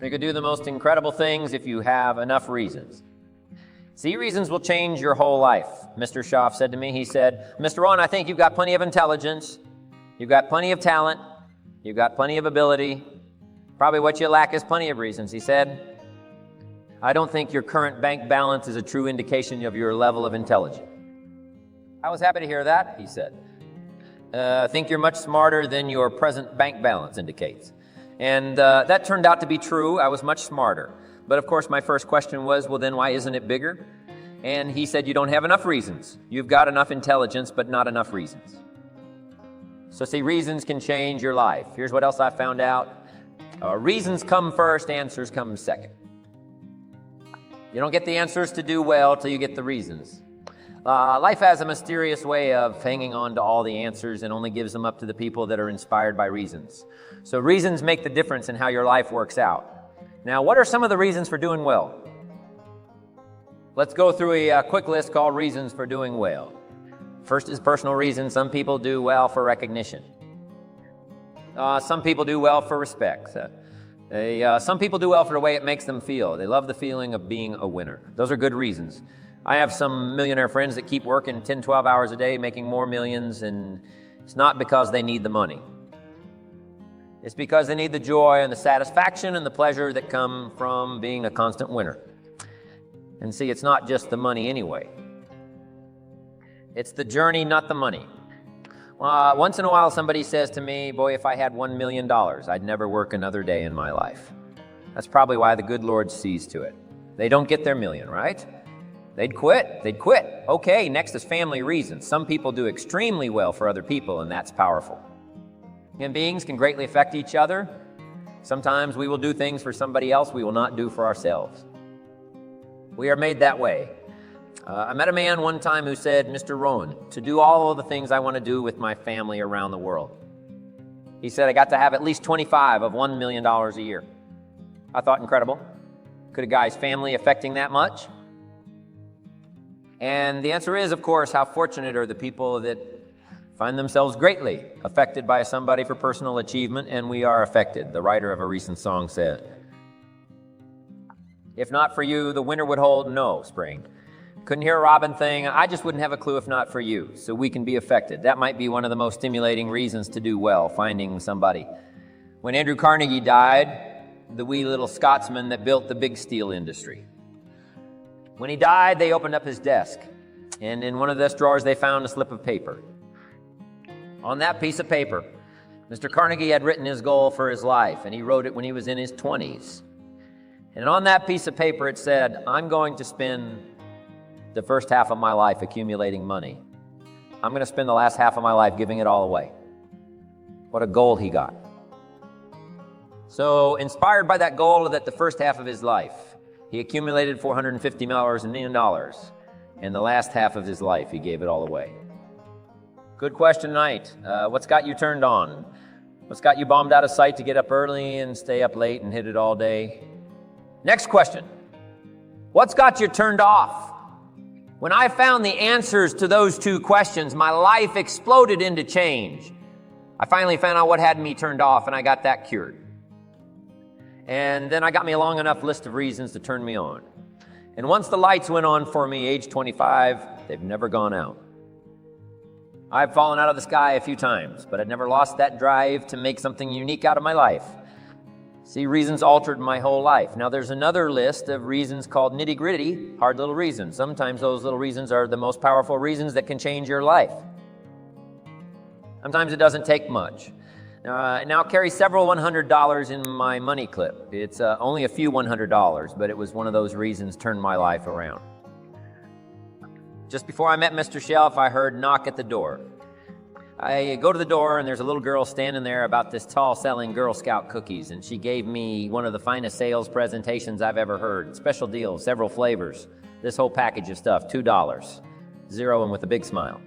You could do the most incredible things if you have enough reasons. See, reasons will change your whole life. Mr. Schaff said to me, he said, Mr. Rohn, I think you've got plenty of intelligence. You've got plenty of talent. You've got plenty of ability. Probably what you lack is plenty of reasons. He said, I don't think your current bank balance is a true indication of your level of intelligence. I was happy to hear that, he said. I think you're much smarter than your present bank balance indicates. And that turned out to be true. I was much smarter. But of course, my first question was, well, then why isn't it bigger? And he said, you don't have enough reasons. You've got enough intelligence, but not enough reasons. So see, reasons can change your life. Here's what else I found out. Reasons come first, answers come second. You don't get the answers to do well till you get the reasons. Life has a mysterious way of hanging on to all the answers and only gives them up to the people that are inspired by reasons. So reasons make the difference in how your life works out. Now, what are some of the reasons for doing well? Let's go through a quick list called reasons for doing well. First is personal reasons. Some people do well for recognition. Some people do well for respect. Some people do well for the way it makes them feel. They love the feeling of being a winner. Those are good reasons. I have some millionaire friends that keep working 10, 12 hours a day, making more millions, and it's not because they need the money. It's because they need the joy and the satisfaction and the pleasure that come from being a constant winner. And see, it's not just the money anyway. It's the journey, not the money. Once in a while, somebody says to me, boy, if I had $1 million, I'd never work another day in my life. That's probably why the good Lord sees to it. They don't get their million, right? They'd quit. Okay, next is family reasons. Some people do extremely well for other people, and that's powerful. Human beings can greatly affect each other. Sometimes we will do things for somebody else we will not do for ourselves. We are made that way. I met a man one time who said, Mr. Rohn, to do all of the things I want to do with my family around the world. He said, I got to have at least 25 of $1 million a year. I thought, incredible. Could a guy's family affecting that much? And the answer is, of course, how fortunate are the people that find themselves greatly affected by somebody for personal achievement, and we are affected, the writer of a recent song said. If not for you, the winter would hold no spring. Couldn't hear a robin thing. I just wouldn't have a clue if not for you, so we can be affected. That might be one of the most stimulating reasons to do well, finding somebody. When Andrew Carnegie died, the wee little Scotsman that built the big steel industry, when he died, they opened up his desk, and in one of those drawers, they found a slip of paper. On that piece of paper, Mr. Carnegie had written his goal for his life, and he wrote it when he was in his 20s. And on that piece of paper, it said, I'm going to spend the first half of my life accumulating money. I'm going to spend the last half of my life giving it all away. What a goal he got. So, inspired by that goal that the first half of his life, he accumulated $450 million, and the last half of his life, he gave it all away. Good question tonight. What's got you turned on? What's got you bombed out of sight to get up early and stay up late and hit it all day? Next question. What's got you turned off? When I found the answers to those two questions, my life exploded into change. I finally found out what had me turned off, and I got that cured. And then I got me a long enough list of reasons to turn me on. And once the lights went on for me, age 25, they've never gone out. I've fallen out of the sky a few times, but I've never lost that drive to make something unique out of my life. See, reasons altered my whole life. Now, there's another list of reasons called nitty-gritty, hard little reasons. Sometimes those little reasons are the most powerful reasons that can change your life. Sometimes it doesn't take much. Now, I carry several $100 in my money clip. It's only a few $100, but it was one of those reasons turned my life around. Just before I met Mr. Shelf, I heard knock at the door. I go to the door, and there's a little girl standing there about this tall selling Girl Scout cookies, and she gave me one of the finest sales presentations I've ever heard. Special deals, several flavors. This whole package of stuff, $2. Zero and with a big smile.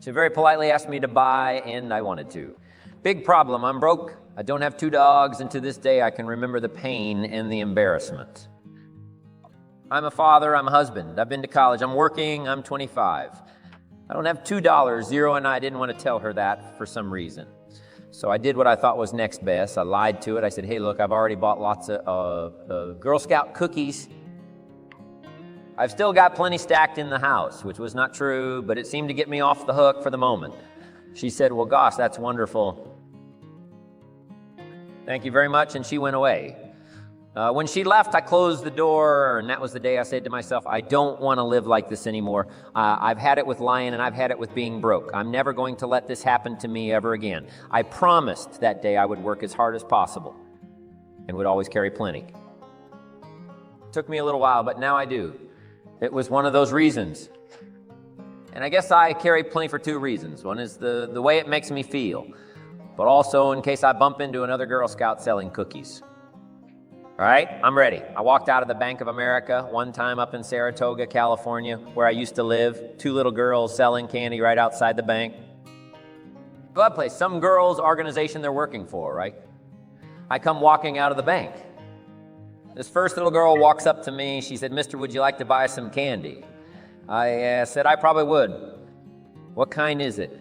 She very politely asked me to buy, and I wanted to. Big problem, I'm broke. I don't have 2 dogs, and to this day I can remember the pain and the embarrassment. I'm a father, I'm a husband. I've been to college, I'm working, I'm 25. I don't have $2, zero, and I didn't want to tell her that for some reason. So I did what I thought was next best. I lied to it. I said, hey, look, I've already bought lots of Girl Scout cookies. I've still got plenty stacked in the house, which was not true, but it seemed to get me off the hook for the moment. She said, well, gosh, that's wonderful. Thank you very much, and she went away. When she left, I closed the door, and that was the day I said to myself, I don't want to live like this anymore. I've had it with lying, and I've had it with being broke. I'm never going to let this happen to me ever again. I promised that day I would work as hard as possible and would always carry plenty. It took me a little while, but now I do. It was one of those reasons. And I guess I carry plenty for two reasons. One is the way it makes me feel, but also in case I bump into another Girl Scout selling cookies. All right, I'm ready. I walked out of the Bank of America one time up in Saratoga, California, where I used to live. Two little girls selling candy right outside the bank. That place, some girl's organization they're working for, right? I come walking out of the bank. This first little girl walks up to me. She said, Mister, would you like to buy some candy? I said, I probably would. What kind is it?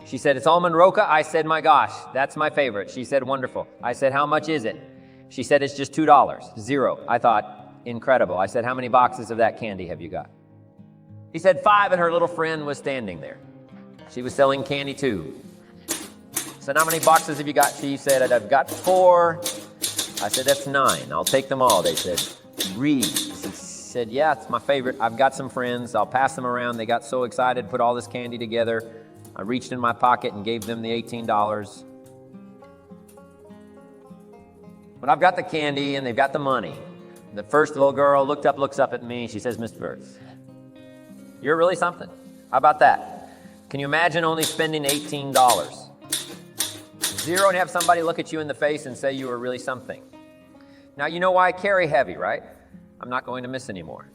She said, it's almond roca. I said, my gosh, that's my favorite. She said, wonderful. I said, how much is it? She said, it's just $2, zero. I thought, incredible. I said, how many boxes of that candy have you got? She said 5, and her little friend was standing there. She was selling candy too. I said, how many boxes have you got? She said, I've got 4. I said, that's 9. I'll take them all. They said, read. She said, yeah, it's my favorite. I've got some friends. I'll pass them around. They got so excited, put all this candy together. I reached in my pocket and gave them the $18. But I've got the candy and they've got the money. The first little girl looks up at me. She says, Mr. Burks, you're really something. How about that? Can you imagine only spending $18? Zero, and have somebody look at you in the face and say you were really something. Now, you know why I carry heavy, right? I'm not going to miss anymore.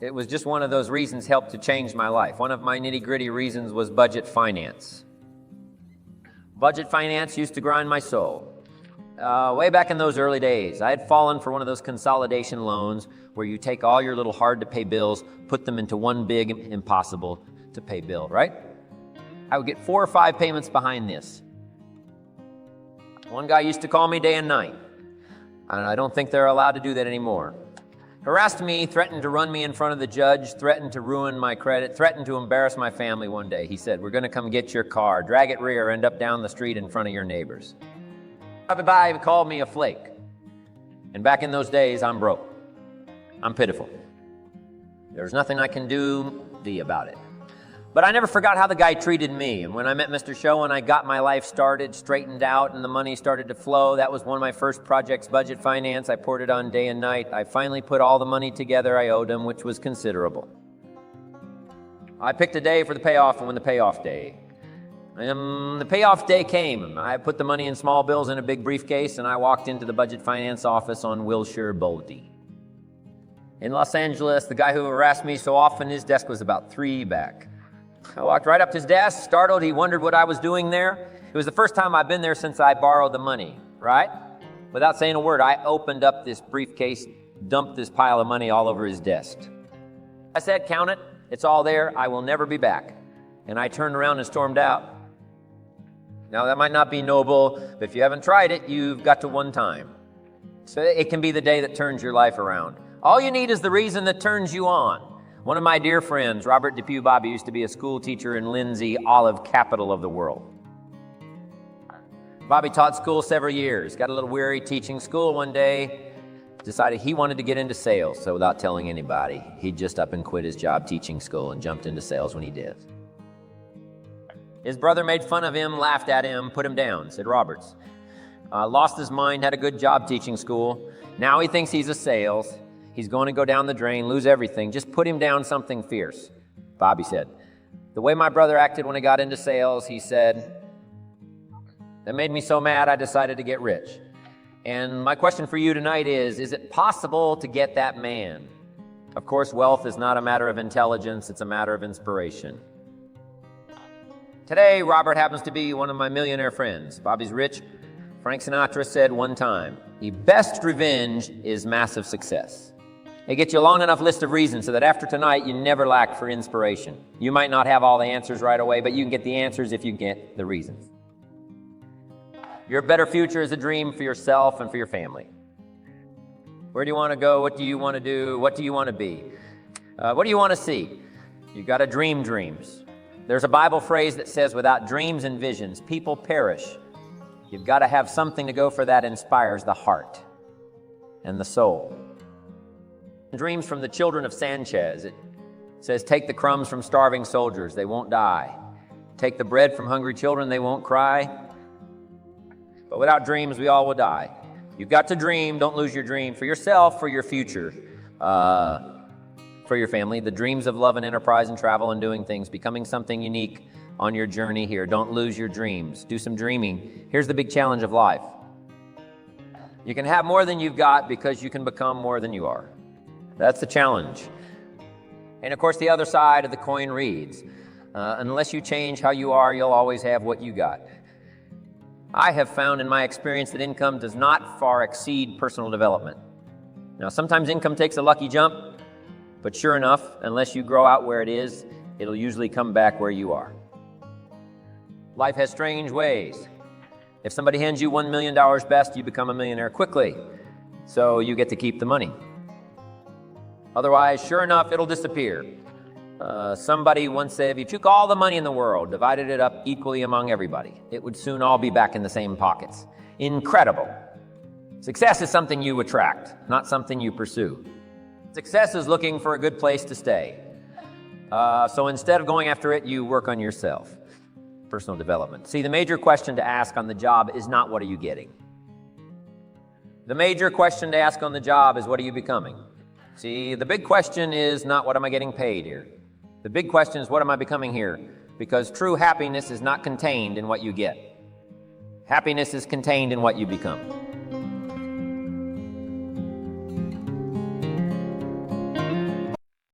It was just one of those reasons helped to change my life. One of my nitty-gritty reasons was budget finance. Budget finance used to grind my soul. Way back in those early days, I had fallen for one of those consolidation loans where you take all your little hard-to-pay bills, put them into one big, impossible-to-pay bill, right? I would get 4 or 5 payments behind this. One guy used to call me day and night, and I don't think they're allowed to do that anymore. Harassed me, threatened to run me in front of the judge, threatened to ruin my credit, threatened to embarrass my family one day. He said, we're going to come get your car, drag it rear, end up down the street in front of your neighbors. He called me a flake. And back in those days, I'm broke. I'm pitiful. There's nothing I can do about it. But I never forgot how the guy treated me. And when I met Mr. Show and I got my life started, straightened out, and the money started to flow, that was one of my first projects, budget finance. I poured it on day and night. I finally put all the money together I owed him, which was considerable. I picked a day for the payoff, and when the payoff day. The payoff day came. I put the money in small bills in a big briefcase, and I walked into the budget finance office on Wilshire Boulevard. In Los Angeles, the guy who harassed me so often, his desk was about 3 back. I walked right up to his desk, startled. He wondered what I was doing there. It was the first time I'd been there since I borrowed the money, right? Without saying a word, I opened up this briefcase, dumped this pile of money all over his desk. I said, count it. It's all there. I will never be back. And I turned around and stormed out. Now, that might not be noble, but if you haven't tried it, you've got to one time. So it can be the day that turns your life around. All you need is the reason that turns you on. One of my dear friends, Robert DePue Bobby, used to be a school teacher in Lindsay, olive capital of the world. Bobby taught school several years, got a little weary teaching school one day, decided he wanted to get into sales. So without telling anybody, he just up and quit his job teaching school and jumped into sales when he did. His brother made fun of him, laughed at him, put him down, said Roberts. Lost his mind, had a good job teaching school. Now he thinks he's a sales. He's going to go down the drain, lose everything. Just put him down something fierce. Bobby said, the way my brother acted when he got into sales, he said, that made me so mad I decided to get rich. And my question for you tonight is it possible to get that man? Of course, wealth is not a matter of intelligence, it's a matter of inspiration. Today, Robert happens to be one of my millionaire friends. Bobby's rich. Frank Sinatra said one time, the best revenge is massive success. It gets you a long enough list of reasons so that after tonight, you never lack for inspiration. You might not have all the answers right away, but you can get the answers if you get the reasons. Your better future is a dream for yourself and for your family. Where do you want to go? What do you want to do? What do you want to be? What do you want to see? You've got to dream dreams. There's a Bible phrase that says, without dreams and visions, people perish. You've got to have something to go for that inspires the heart and the soul. Dreams from the children of Sanchez. It says, take the crumbs from starving soldiers, they won't die. Take the bread from hungry children, they won't cry. But without dreams, we all will die. You've got to dream. Don't lose your dream for yourself, for your future, for your family. The dreams of love and enterprise and travel and doing things, becoming something unique on your journey here. Don't lose your dreams. Do some dreaming. Here's the big challenge of life. You can have more than you've got because you can become more than you are. That's the challenge. And of course, the other side of the coin reads, unless you change how you are, you'll always have what you got. I have found in my experience that income does not far exceed personal development. Now, sometimes income takes a lucky jump, but sure enough, unless you grow out where it is, it'll usually come back where you are. Life has strange ways. If somebody hands you $1 million best, you become a millionaire quickly, so you get to keep the money. Otherwise, sure enough, it'll disappear. Somebody once said, if you took all the money in the world, divided it up equally among everybody, it would soon all be back in the same pockets. Incredible. Success is something you attract, not something you pursue. Success is looking for a good place to stay. So instead of going after it, you work on yourself. Personal development. See, the major question to ask on the job is not what are you getting. The major question to ask on the job is what are you becoming? See, the big question is not what am I getting paid here. The big question is what am I becoming here? Because true happiness is not contained in what you get. Happiness is contained in what you become.